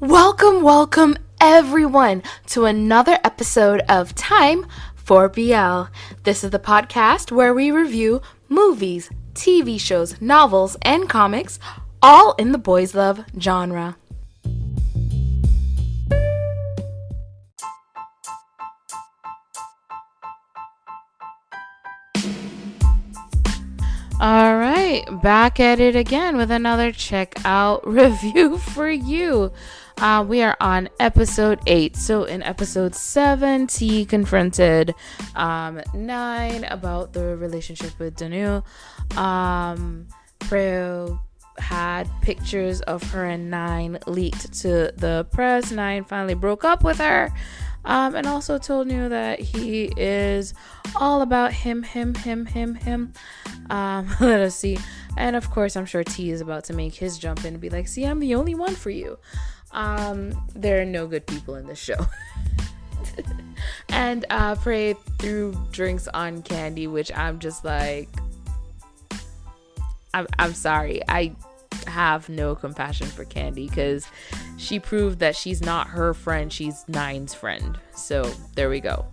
Welcome everyone to another episode of Time for BL. This is the podcast where we review movies, TV shows, novels, and comics, all in the boys love genre. All right, back at it again with another checkout review for you. We are on episode 8. So in episode 7, T confronted 9 about the relationship with Danu. Preo had pictures of her and 9 leaked to the press. 9 finally broke up with her. And also told you that he is all about him. Let us see. And of course, I'm sure T is about to make his jump in and be like, see, I'm the only one for you. There are no good people in this show. And Prey threw drinks on Candy, which I'm just like, I'm sorry. I have no compassion for Candy because she proved that she's not her friend, she's 9's friend. So there we go.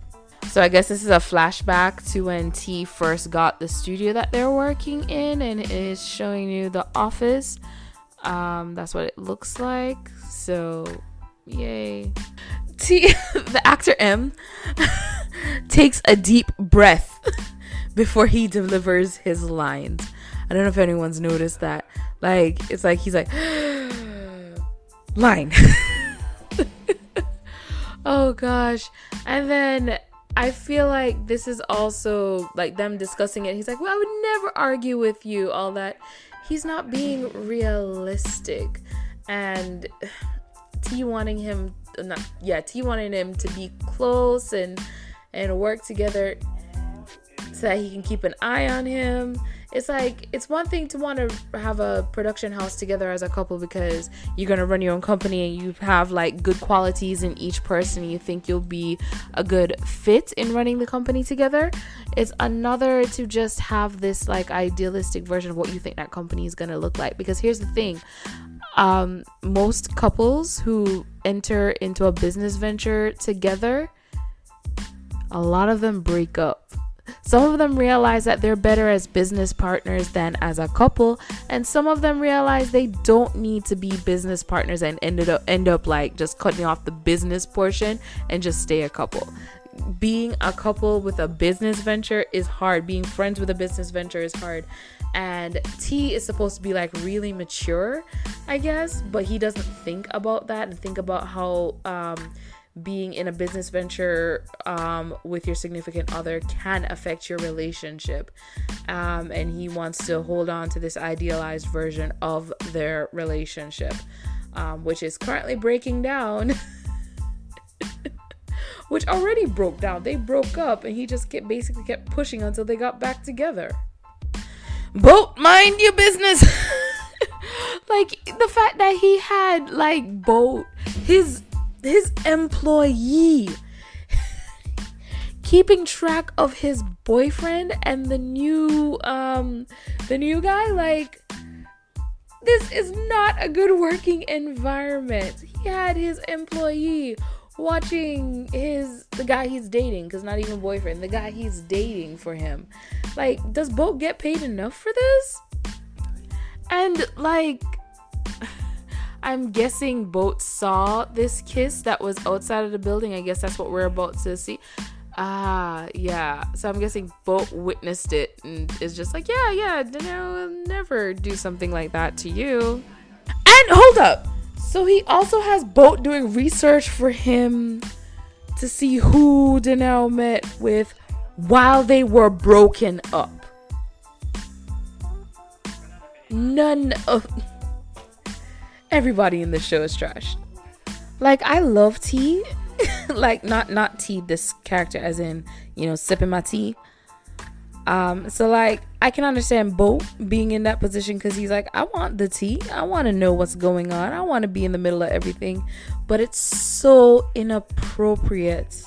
So I guess this is a flashback to when T first got the studio that they're working in, and it is showing you the office. That's what it looks like. So yay. T the actor M takes a deep breath before he delivers his lines. I don't know if anyone's noticed that. Like, it's like he's like, line. Oh gosh. And then I feel like this is also like them discussing it. He's like, well, I would never argue with you, all that. He's not being realistic. And T wanting him to be close and work together so that he can keep an eye on him. It's like, it's one thing to want to have a production house together as a couple because you're going to run your own company and you have like good qualities in each person and you think you'll be a good fit in running the company together. It's another to just have this like idealistic version of what you think that company is going to look like. Because here's the thing, most couples who enter into a business venture together, a lot of them break up. Some of them realize that they're better as business partners than as a couple, and some of them realize they don't need to be business partners and end up like just cutting off the business portion and just stay a couple. Being a couple with a business venture is hard. Being friends with a business venture is hard. And T is supposed to be like really mature, I guess, but he doesn't think about that and think about how being in a business venture with your significant other can affect your relationship, and he wants to hold on to this idealized version of their relationship, which is currently breaking down. Which already broke down. They broke up and he just basically kept pushing until they got back together. Boat, mind your business. Like the fact that he had like Boat, his employee, keeping track of his boyfriend and the new guy. Like, this is not a good working environment. He had his employee watching the guy he's dating, because not even boyfriend, the guy he's dating for him. Like, does Boat get paid enough for this? And like, I'm guessing Boat saw this kiss that was outside of the building. I guess that's what we're about to see. Yeah. So I'm guessing Boat witnessed it and is just like, yeah, I'll never do something like that to you. And hold up. So he also has Boat doing research for him to see who Danelle met with while they were broken up. None of... Everybody in this show is trash. Like, I love tea. Like, not tea, this character, as in, sipping my tea. So like, I can understand Boat being in that position because he's like, I want the tea. I want to know what's going on. I want to be in the middle of everything. But it's so inappropriate.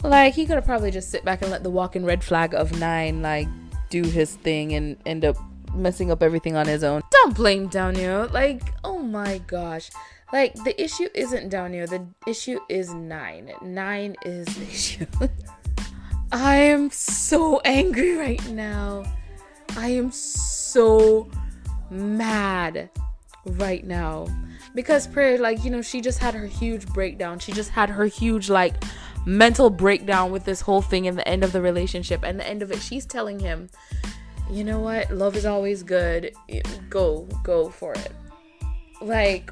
Like, he could have probably just sit back and let the walking red flag of 9 like do his thing and end up messing up everything on his own. Don't blame Daniel. Like, oh my gosh. Like, the issue isn't down here. The issue is 9. 9 is the issue. I am so angry right now. I am so mad right now. Because Prayer, like, you know, she just had her huge breakdown. She just had her huge, like, mental breakdown with this whole thing in the end of the relationship. And the end of it, she's telling him, you know what? Love is always good. Go for it. Like,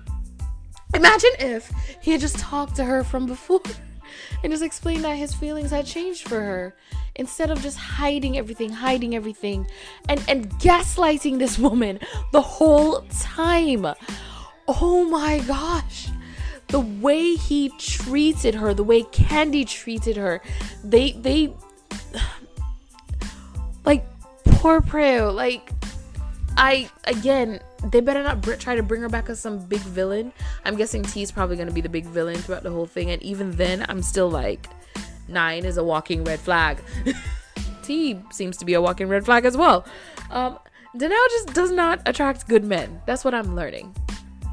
imagine if he had just talked to her from before and just explained that his feelings had changed for her, instead of just hiding everything and gaslighting this woman the whole time. Oh my gosh. The way he treated her, the way Candy treated her, they like, poor Preo. Like, they better not try to bring her back as some big villain. I'm guessing T's probably going to be the big villain throughout the whole thing. And even then, I'm still like, 9 is a walking red flag. T seems to be a walking red flag as well. Danelle just does not attract good men. That's what I'm learning.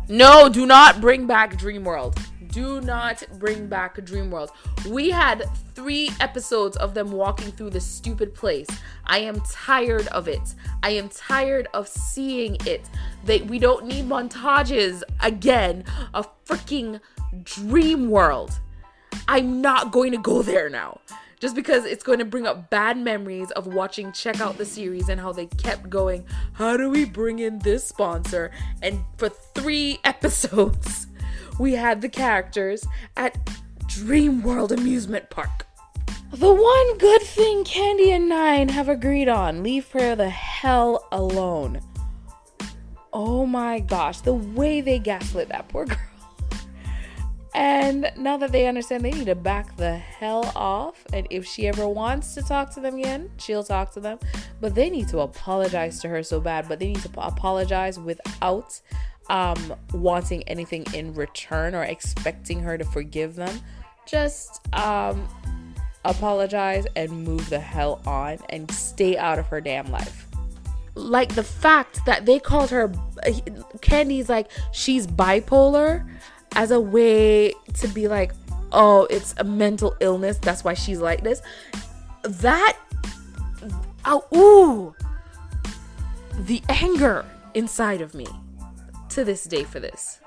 No, do not bring back Dreamworld. Do not bring back Dreamworld. We had 3 episodes of them walking through this stupid place. I am tired of it. I am tired of seeing it. We don't need montages again of freaking Dreamworld. I'm not going to go there now. Just because it's going to bring up bad memories of watching Check Out the series and how they kept going, how do we bring in this sponsor? And for 3 episodes, we had the characters at Dreamworld Amusement Park. The one good thing Candy and 9 have agreed on: leave Prayer the hell alone. Oh my gosh, the way they gaslit that poor girl. And now that they understand, they need to back the hell off. And if she ever wants to talk to them again, she'll talk to them. But they need to apologize to her so bad. But they need to apologize without wanting anything in return or expecting her to forgive them. Just apologize and move the hell on and stay out of her damn life. Like, the fact that they called her, Candy's like, she's bipolar, as a way to be like, oh, it's a mental illness, that's why she's like this. That, the anger inside of me to this day for this.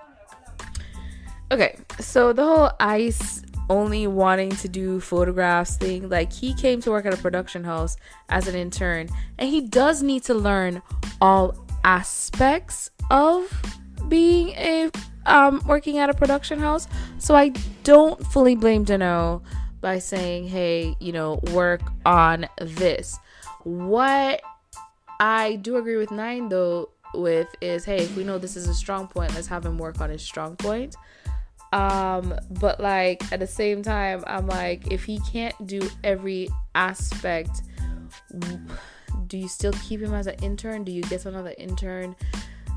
Okay, so the whole Ice only wanting to do photographs thing, like, he came to work at a production house as an intern, and he does need to learn all aspects of being a working at a production house. So I don't fully blame Dano by saying, hey, you know, work on this. What I do agree with 9 though with is, hey, if we know this is a strong point, let's have him work on his strong point. But like, at the same time, I'm like, if he can't do every aspect, do you still keep him as an intern? Do you get another intern?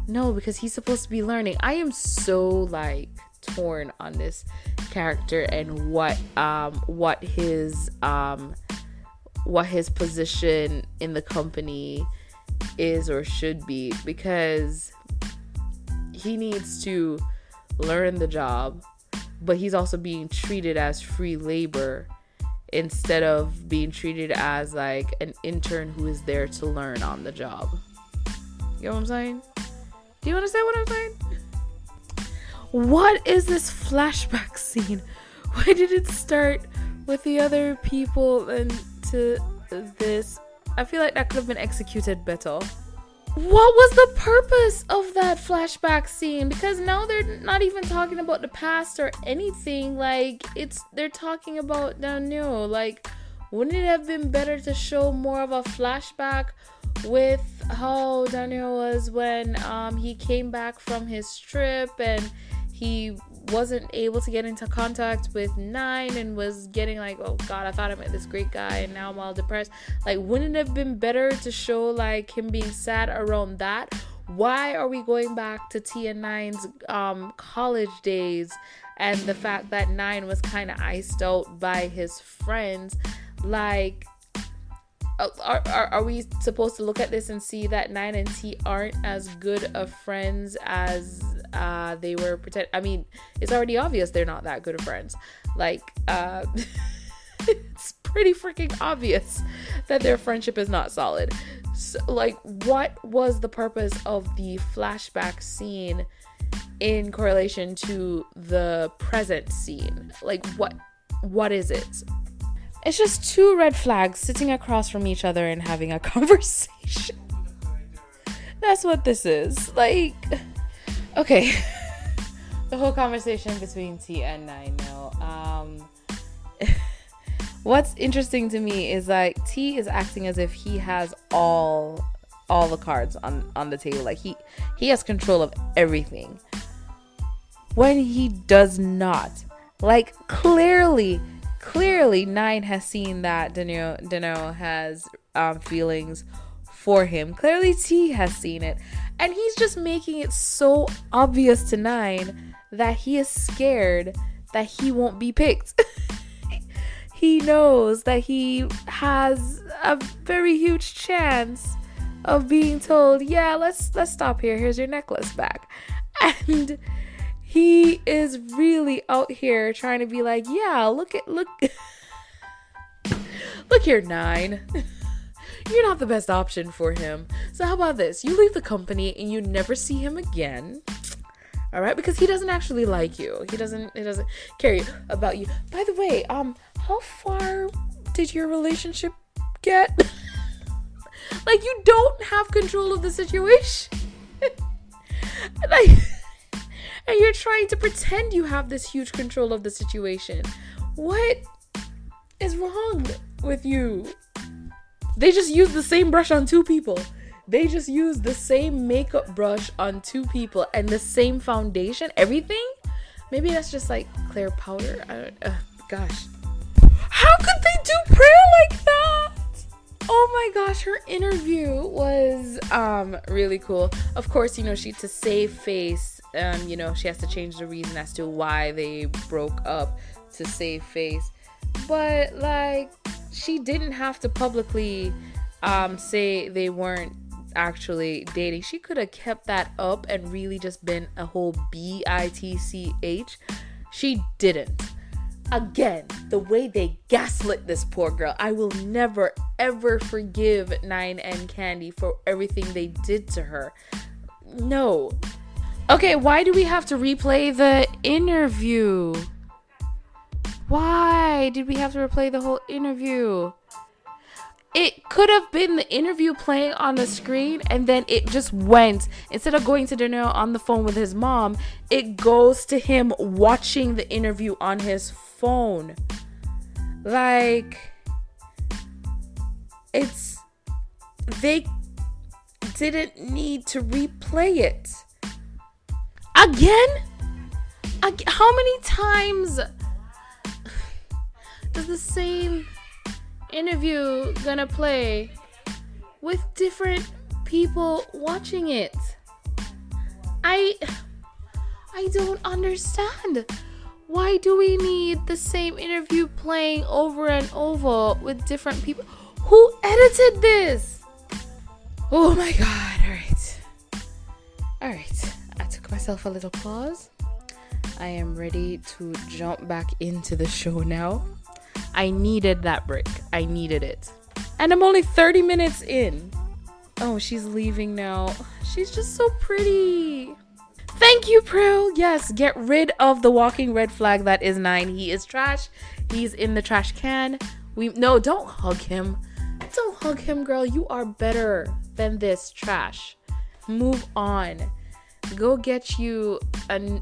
No, because he's supposed to be learning. I am so like torn on this character and what his position in the company is or should be, because he needs to learn the job, but he's also being treated as free labor instead of being treated as like an intern who is there to learn on the job. You know what I'm saying? Do you understand what I'm saying? What is this flashback scene? Why did it start with the other people and to this? I feel like that could have been executed better. What was the purpose of that flashback scene? Because now they're not even talking about the past or anything. Like, they're talking about Daniel. Like, wouldn't it have been better to show more of a flashback with how Daniel was when he came back from his trip and he wasn't able to get into contact with 9 and was getting like, oh god, I thought I met this great guy and now I'm all depressed. Like, wouldn't it have been better to show like him being sad around that? Why are we going back to T and 9's college days and the fact that 9 was kind of iced out by his friends? Like, are we supposed to look at this and see that 9 and T aren't as good of friends as they were I mean, it's already obvious they're not that good of friends. Like, it's pretty freaking obvious that their friendship is not solid. So, like, what was the purpose of the flashback scene in correlation to the present scene? Like, what is it? It's just two red flags sitting across from each other and having a conversation. That's what this is. Like, okay. The whole conversation between T and 9 now. What's interesting to me is like T is acting as if he has all the cards on the table. Like he has control of everything. When he does not. Like clearly 9 has seen that Dano has feelings for him. Clearly T has seen it. And he's just making it so obvious to 9 that he is scared that he won't be picked. He knows that he has a very huge chance of being told, yeah, let's stop here. Here's your necklace back. And he is really out here trying to be like, yeah, look here, 9. You're not the best option for him. So how about this? You leave the company and you never see him again. All right? Because he doesn't actually like you. He doesn't care about you. By the way, how far did your relationship get? Like, you don't have control of the situation. Like, and you're trying to pretend you have this huge control of the situation. What is wrong with you? They just used the same brush on two people. They just used the same makeup brush on two people and the same foundation, everything. Maybe that's just like clear powder. Gosh. How could they do prayer like that? Oh my gosh, her interview was really cool. Of course, she to save face, she has to change the reason as to why they broke up to save face. But like, she didn't have to publicly say they weren't actually dating. She could have kept that up and really just been a whole bitch. She didn't. Again, the way they gaslit this poor girl. I will never ever forgive 9 and Candy for everything they did to her. No. Okay, why do we have to replay the interview? Why did we have to replay the whole interview? It could have been the interview playing on the screen and then it just went. Instead of going to dinner on the phone with his mom, it goes to him watching the interview on his phone. Like, they didn't need to replay it. Again? How many times does the same interview gonna play with different people watching it? I don't understand. Why do we need the same interview playing over and over with different people? Who edited this? Oh my god. All right. I took myself a little pause. I am ready to jump back into the show now. I needed that break. I needed it. And I'm only 30 minutes in. Oh, she's leaving now. She's just so pretty. Thank you, Prill. Yes, get rid of the walking red flag that is 9. He is trash. He's in the trash can. No, don't hug him. Don't hug him, girl. You are better than this trash. Move on. Go get you a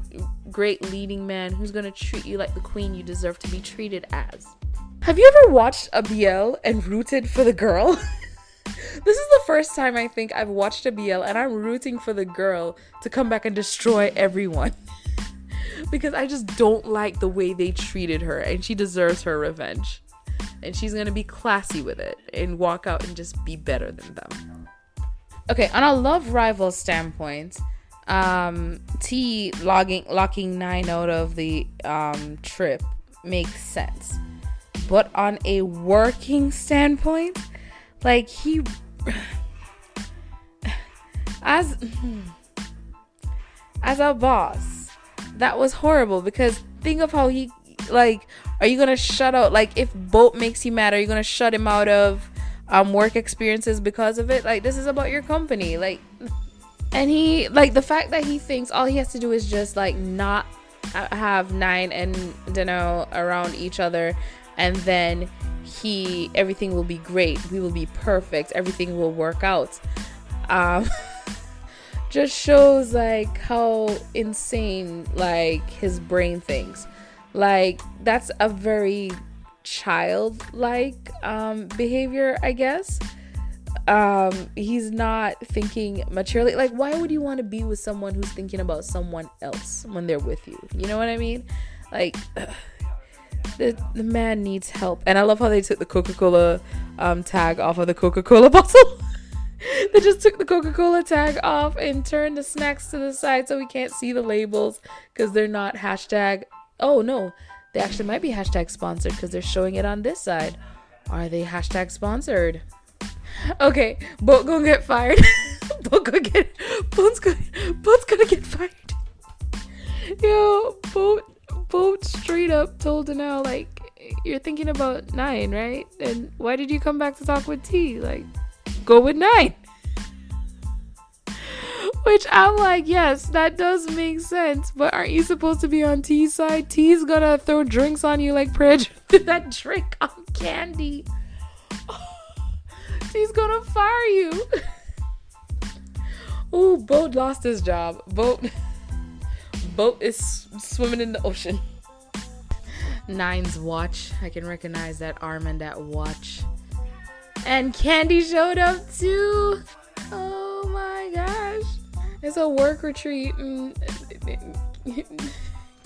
great leading man who's going to treat you like the queen you deserve to be treated as. Have you ever watched a BL and rooted for the girl? This is the first time I think I've watched a BL and I'm rooting for the girl to come back and destroy everyone. Because I just don't like the way they treated her and she deserves her revenge. And she's going to be classy with it and walk out and just be better than them. Okay, on a love rival standpoint, T locking 9 out of the trip makes sense. But on a working standpoint, Like, he as a boss, that was horrible, because think of how he, like, are you gonna shut out, like, if Boat makes you mad, are you gonna shut him out of work experiences because of it? Like, this is about your company. Like, and he, like, the fact that he thinks all he has to do is just, like, not have Nine and Dano around each other, and then everything will be great, we will be perfect, everything will work out, just shows, like, how insane, like, his brain thinks. Like, that's a very childlike behavior, I guess. He's not thinking maturely. Like, why would you want to be with someone who's thinking about someone else when they're with you? You know what I mean? Like, the man needs help. And I love how they took the Coca-Cola tag off of the Coca-Cola bottle. They just took the Coca-Cola tag off and turned the snacks to the side so we can't see the labels, because they're not hashtag. Oh no, they actually might be hashtag sponsored, because they're showing it on this side. Are they hashtag sponsored? Okay, Boat gonna get fired. Boat's gonna get fired. Yo, Boat straight up told Danelle, like, you're thinking about Nine, right? And why did you come back to talk with T? Like, go with Nine. Which I'm like, yes, that does make sense, but aren't you supposed to be on T's side? T's gonna throw drinks on you like that drink on Candy. T's gonna fire you. Oh, Boat lost his job. Boat is swimming in the ocean. Nine's watch. I can recognize that arm and that watch. And Candy showed up too. Oh my gosh. It's a work retreat.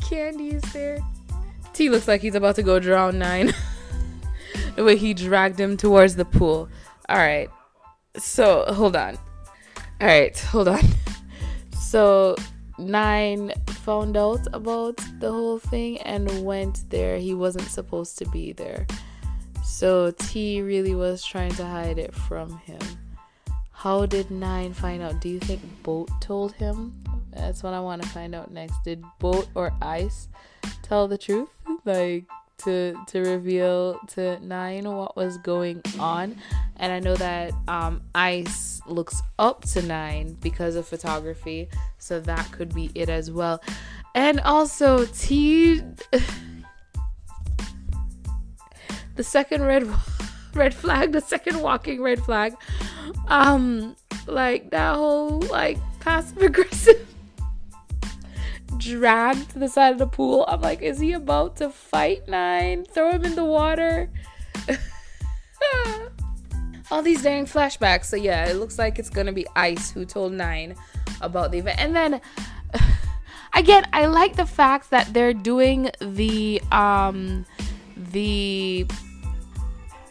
Candy is there. T looks like he's about to go drown Nine. The way he dragged him towards the pool. Alright. So, hold on. So, Nine found out about the whole thing and went there. He wasn't supposed to be there. So, T really was trying to hide it from him. How did Nine find out? Do you think Boat told him? That's what I want to find out next. Did Boat or Ice tell the truth? Like, to reveal to Nine what was going on? And I know that Ice looks up to Nine because of photography, so that could be it as well. And also T, the second red flag, the second walking red flag, like that whole, like, passive aggressive drag to the side of the pool. I'm like, is he about to fight Nine? Throw him in the water? All these dang flashbacks. So yeah, it looks like it's gonna be Ice who told Nine about the event. And then again, I like the fact that they're doing the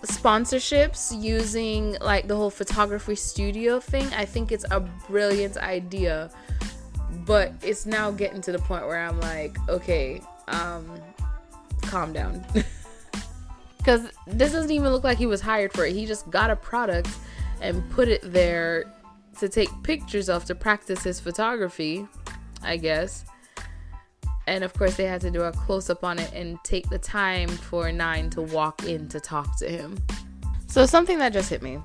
sponsorships using, like, the whole photography studio thing. I think it's a brilliant idea, but it's now getting to the point where I'm like, okay, calm down. Because this doesn't even look like he was hired for it. He just got a product and put it there to take pictures of, to practice his photography, I guess. And of course they had to do a close-up on it and take the time for Nine to walk in to talk to him. So something that just hit me.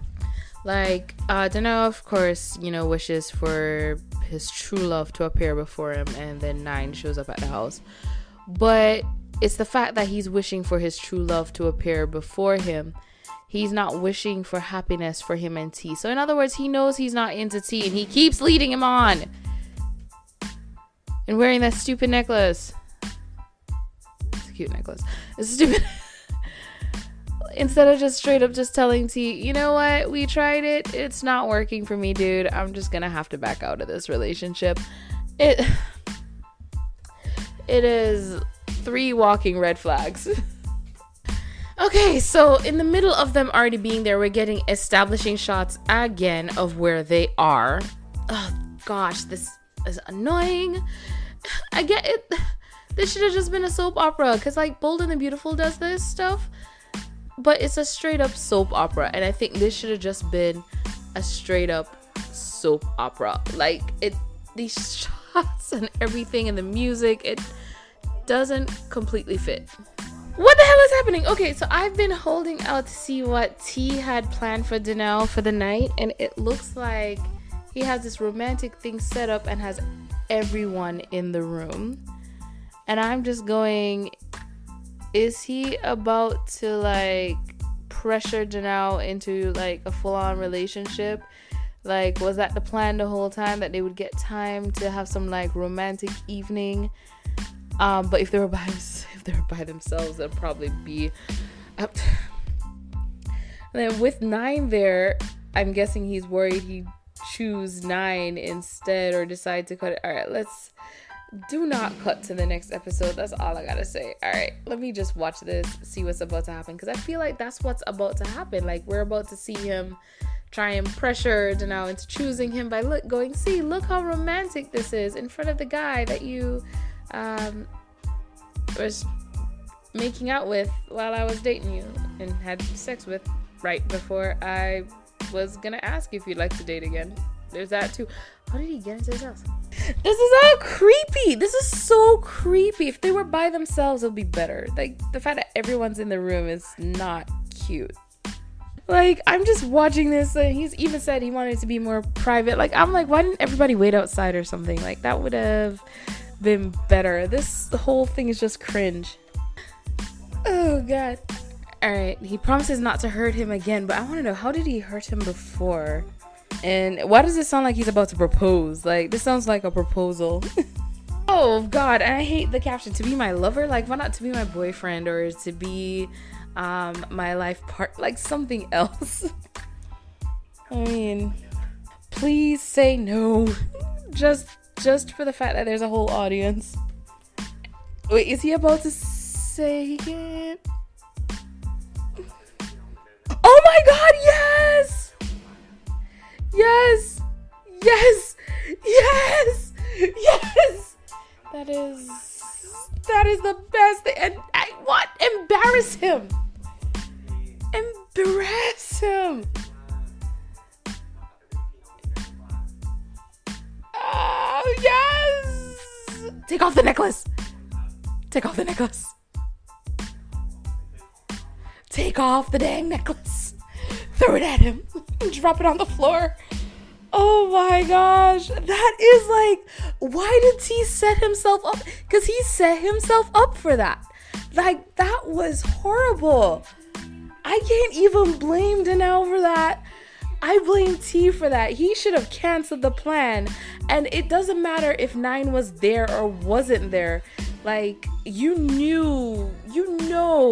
Like, Dano, of course, wishes for his true love to appear before him, and then Nine shows up at the house. But it's the fact that he's wishing for his true love to appear before him. He's not wishing for happiness for him and T. So in other words, he knows he's not into T, and he keeps leading him on. And wearing that stupid necklace. It's a cute necklace. It's stupid. Instead of just straight up just telling T, you know what? We tried it. It's not working for me, dude. I'm just gonna have to back out of this relationship. It is 3 walking red flags. Okay, so in the middle of them already being there, we're getting establishing shots again of where they are. Oh gosh, this is annoying. I get it. This should have just been a soap opera, because, like, Bold and the Beautiful does this stuff. but it's a straight up soap opera, and I think this should have just been a straight up soap opera. Like, these shots and everything and the music, it doesn't completely fit. What the hell is happening? Okay, so I've been holding out to see what T had planned for Danelle for the night, and it looks like he has this romantic thing set up and has everyone in the room. And I'm just going, is he about to like pressure Danelle into like a full-on relationship? Like, was that the plan the whole time, that they would get time to have some like romantic evening? But if they were by themselves, it'd probably be up. And then with 9 there, I'm guessing he's worried he'd choose 9 instead, or decide to cut it. All right, let's do not cut to the next episode. That's all I gotta say. All right, let me just watch this, see what's about to happen, because I feel like that's what's about to happen. Like, we're about to see him try and pressure Danelle into choosing him by look how romantic this is in front of the guy that you was making out with while I was dating you and had sex with right before I was gonna ask if you'd like to date again. There's that too. How did he get into his house? This is all creepy. This is so creepy. If they were by themselves, it'll be better. Like, the fact that everyone's in the room is not cute. Like, I'm just watching this, and he's even said he wanted it to be more private. Like, I'm like, why didn't everybody wait outside or something? Like, that would have been better. The whole thing is just cringe. Oh god. All right, he promises not to hurt him again, but I want to know, how did he hurt him before? And why does it sound like he's about to propose? Like, this sounds like a proposal. Oh god, and I hate the caption, to be my lover. Like, why not to be my boyfriend, or to be my life part, like something else? I mean, please say no. Just for the fact that there's a whole audience. Wait, is he about to say it? Oh my god, yes! Yes! Yes! Yes! Yes! That is the best thing. And what? Embarrass him! Embarrass him! Oh, yes! Take off the necklace! Take off the necklace! Take off the dang necklace! Throw it at him! Drop it on the floor! Oh my gosh! That is like, why did he set himself up? Because he set himself up for that. Like, that was horrible. I can't even blame Danelle for that. I blame T for that. He should have canceled the plan. And it doesn't matter if 9 was there or wasn't there. Like, you know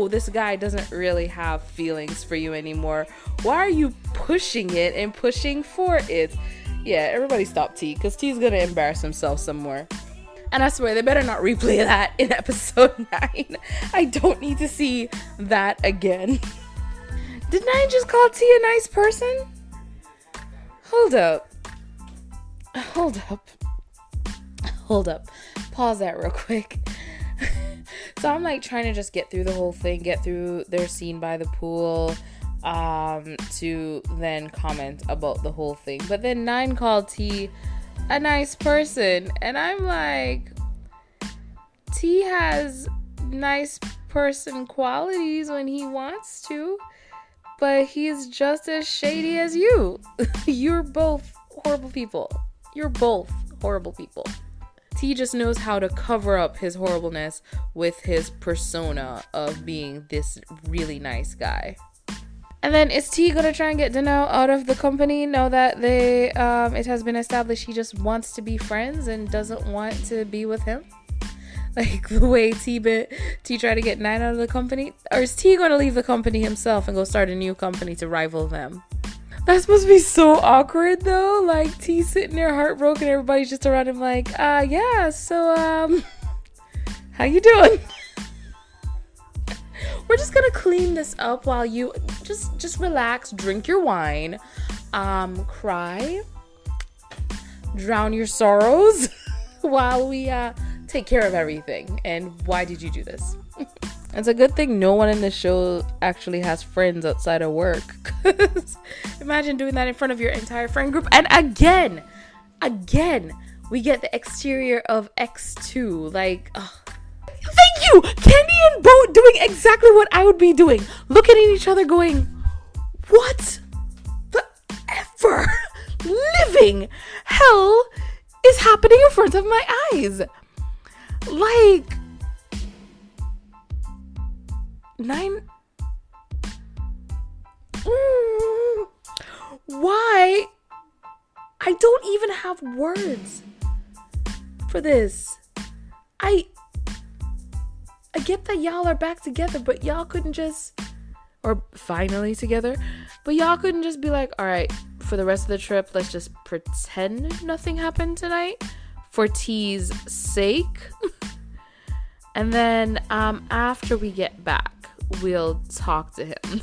this guy doesn't really have feelings for you anymore. Why are you pushing it and pushing for it? Yeah, everybody stop T, because T's gonna embarrass himself some more. And I swear, they better not replay that in episode 9. I don't need to see that again. Didn't I just call T a nice person? Hold up. Pause that real quick. So I'm like trying to just get through the whole thing, get through their scene by the pool, to then comment about the whole thing. But then 9 called T a nice person, and I'm like, T has nice person qualities when he wants to, but he's just as shady as you. You're both horrible people. T just knows how to cover up his horribleness with his persona of being this really nice guy. And then is T gonna try and get Danelle out of the company now that it has been established he just wants to be friends and doesn't want to be with him? Like the way T tried to get 9 out of the company? Or is T gonna leave the company himself and go start a new company to rival them? That's supposed to be so awkward though. Like T sitting there heartbroken, everybody's just around him like, yeah, so how you doing? We're just gonna clean this up while you just relax, drink your wine, cry, drown your sorrows while we take care of everything. And why did you do this? It's a good thing no one in the show actually has friends outside of work. Imagine doing that in front of your entire friend group. And again, we get the exterior of X2. Like, ugh. Thank you! Candy and Bo doing exactly what I would be doing. Looking at each other going, what the ever living hell is happening in front of my eyes? Like, 9. Why? I don't even have words for this. I get that y'all are back together, but y'all couldn't just, or finally together, but y'all couldn't just be like, all right, for the rest of the trip, let's just pretend nothing happened tonight for T's sake. And then after we get back, we'll talk to him.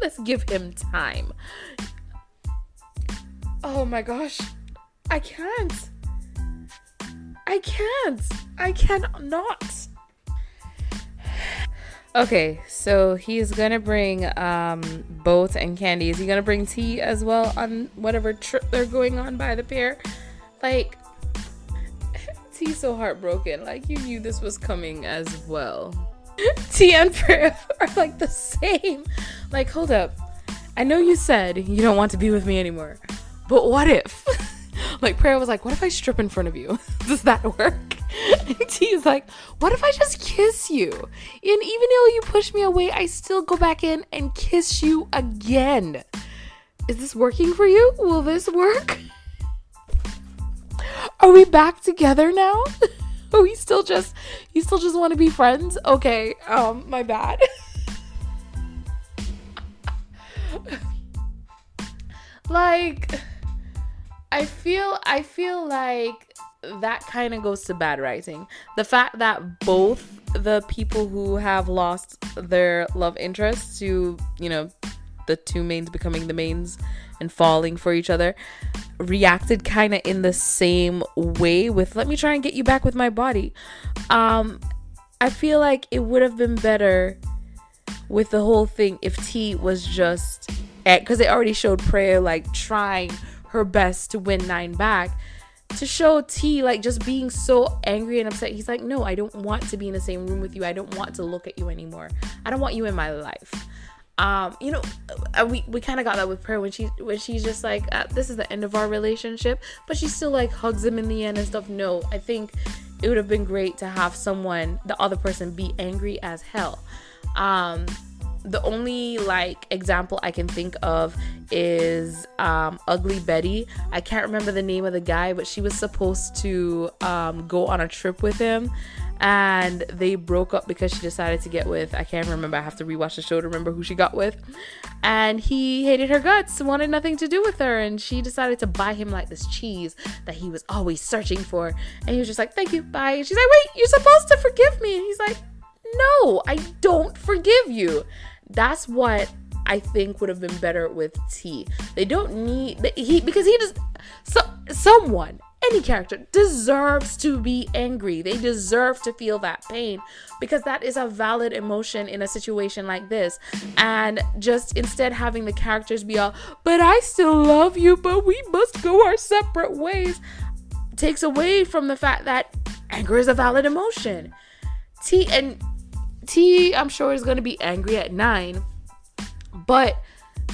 Let's give him time. Oh my gosh. I cannot. Okay, so he's gonna bring Boat and Candy. Is he gonna bring T as well on whatever trip they're going on by the pair? Like, T's so heartbroken. Like, you knew this was coming as well. T and Freya are like the same. Like, hold up. I know you said you don't want to be with me anymore, but what if? Like, Freya was like, what if I strip in front of you? Does that work? And T's like, what if I just kiss you? And even though you push me away, I still go back in and kiss you again. Is this working for you? Will this work? Are we back together now? Are we still just, you still just want to be friends? Okay, my bad. Like, I feel like that kind of goes to bad writing. The fact that both the people who have lost their love interests to, you know, the two mains becoming the mains and falling for each other, reacted kind of in the same way with, let me try and get you back with my body. I feel like it would have been better with the whole thing if T was just, because they already showed Freya like trying her best to win 9 back, to show T like just being so angry and upset. He's like, no, I don't want to be in the same room with you. I don't want to look at you anymore. I don't want you in my life. You know, we kind of got that with Freya when she's just like, this is the end of our relationship, but she still like hugs him in the end and stuff. No, I think it would have been great to have someone, the other person, be angry as hell. The only like example I can think of is Ugly Betty. I can't remember the name of the guy, but she was supposed to go on a trip with him, and they broke up because she decided to get with, I can't remember, I have to rewatch the show to remember who she got with, and he hated her guts, wanted nothing to do with her, and she decided to buy him like this cheese that he was always searching for, and he was just like, thank you, bye. And she's like, wait, you're supposed to forgive me. And he's like, no, I don't forgive you. That's what I think would have been better with T. They don't need, because he just, someone, any character deserves to be angry. They deserve to feel that pain, because that is a valid emotion in a situation like this. And just instead having the characters be all, but I still love you, but we must go our separate ways, takes away from the fact that anger is a valid emotion. T, I'm sure, is going to be angry at 9, but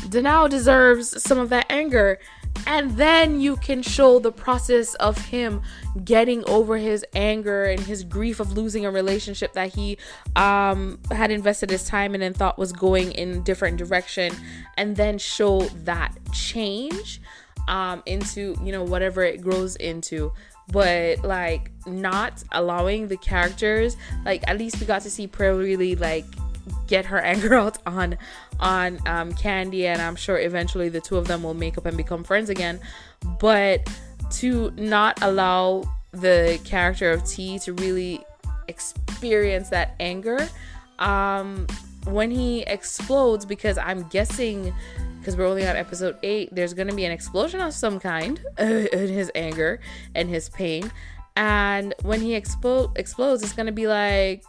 Danao deserves some of that anger. And then you can show the process of him getting over his anger and his grief of losing a relationship that he had invested his time in and thought was going in a different direction, and then show that change into, you know, whatever it grows into. But like, not allowing the characters, like, at least we got to see Pearl really like get her anger out on Candy, and I'm sure eventually the two of them will make up and become friends again. But to not allow the character of T to really experience that anger when he explodes, because I'm guessing, because we're only on episode 8, there's going to be an explosion of some kind in his anger and his pain. And when he explodes, it's going to be like,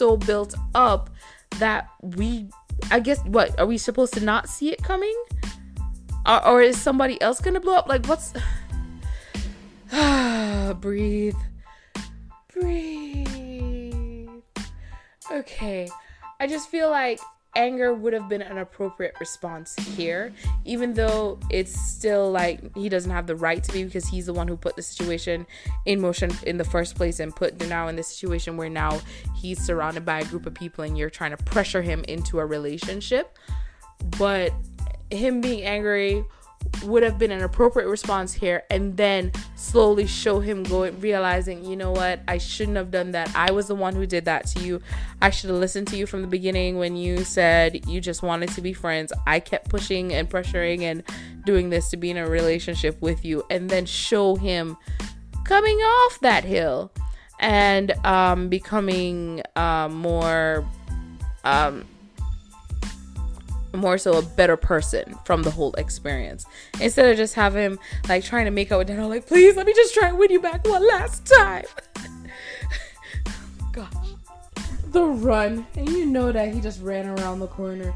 so built up that I guess, what, are we supposed to not see it coming? Or is somebody else gonna blow up? Like, what's... breathe. Okay, I just feel like anger would have been an appropriate response here, even though it's still like he doesn't have the right to be, because he's the one who put the situation in motion in the first place and put now in this situation where now he's surrounded by a group of people and you're trying to pressure him into a relationship. But him being angry would have been an appropriate response here, and then slowly show him realizing, you know what, I shouldn't have done that. I was the one who did that to you. I should have listened to you from the beginning when you said you just wanted to be friends. I kept pushing and pressuring and doing this to be in a relationship with you, and then show him coming off that hill and becoming more so a better person from the whole experience, instead of just have him like trying to make out with Daniel, like, please let me just try and win you back one last time. Gosh, the run, and you know that he just ran around the corner.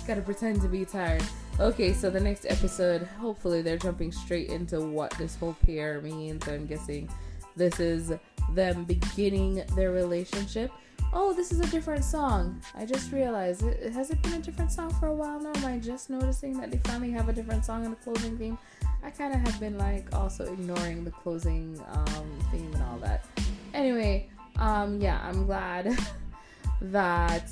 Gotta pretend to be tired. Okay, so the next episode, hopefully they're jumping straight into what this whole pair means. I'm guessing this is them beginning their relationship. Oh, this is a different song. I just realized. Has it been a different song for a while now? Am I just noticing that they finally have a different song in the closing theme? I kind of have been like also ignoring the closing theme and all that. Anyway, yeah, I'm glad that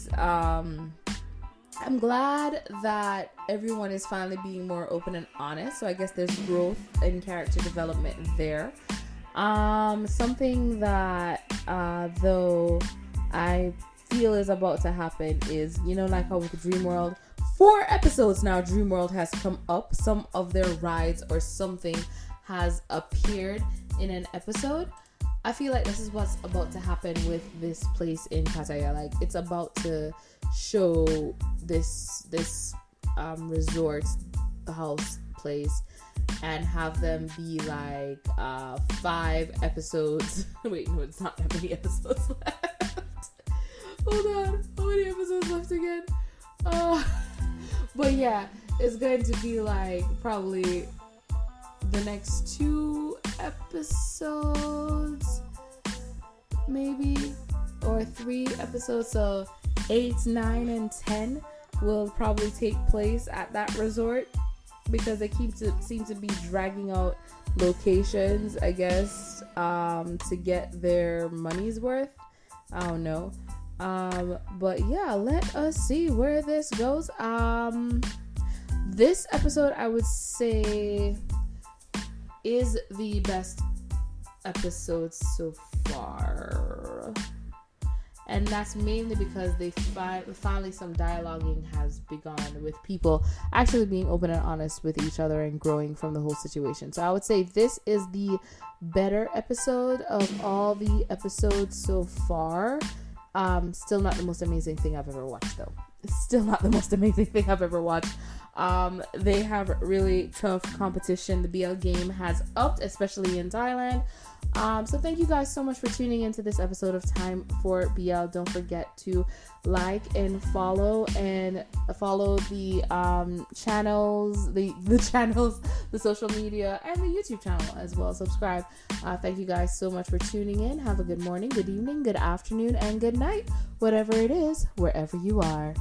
everyone is finally being more open and honest. So I guess there's growth in character development there. Something that though I feel is about to happen is, you know, like how with Dreamworld, 4 episodes now, Dreamworld has come up. Some of their rides or something has appeared in an episode. I feel like this is what's about to happen with this place in Pattaya. Like, it's about to show this resort house place and have them be like 5 episodes. Wait, no, it's not that many episodes left. Hold on, how many episodes left again? But yeah, it's going to be like probably the next 2 episodes, maybe, or 3 episodes. So 8, 9, and 10 will probably take place at that resort, because they seem to be dragging out locations, I guess, to get their money's worth. I don't know. But yeah, let us see where this goes. This episode, I would say, is the best episode so far. And that's mainly because they finally some dialoguing has begun with people actually being open and honest with each other and growing from the whole situation. So I would say this is the better episode of all the episodes so far. Still not the most amazing thing I've ever watched, though. Still not the most amazing thing I've ever watched. They have really tough competition. The BL game has upped, especially in Thailand. So thank you guys so much for tuning into this episode of Time for BL. Don't forget to like and follow the channels, the social media, and the YouTube channel as well. Subscribe. Thank you guys so much for tuning in. Have a good morning, good evening, good afternoon, and good night, whatever it is, wherever you are.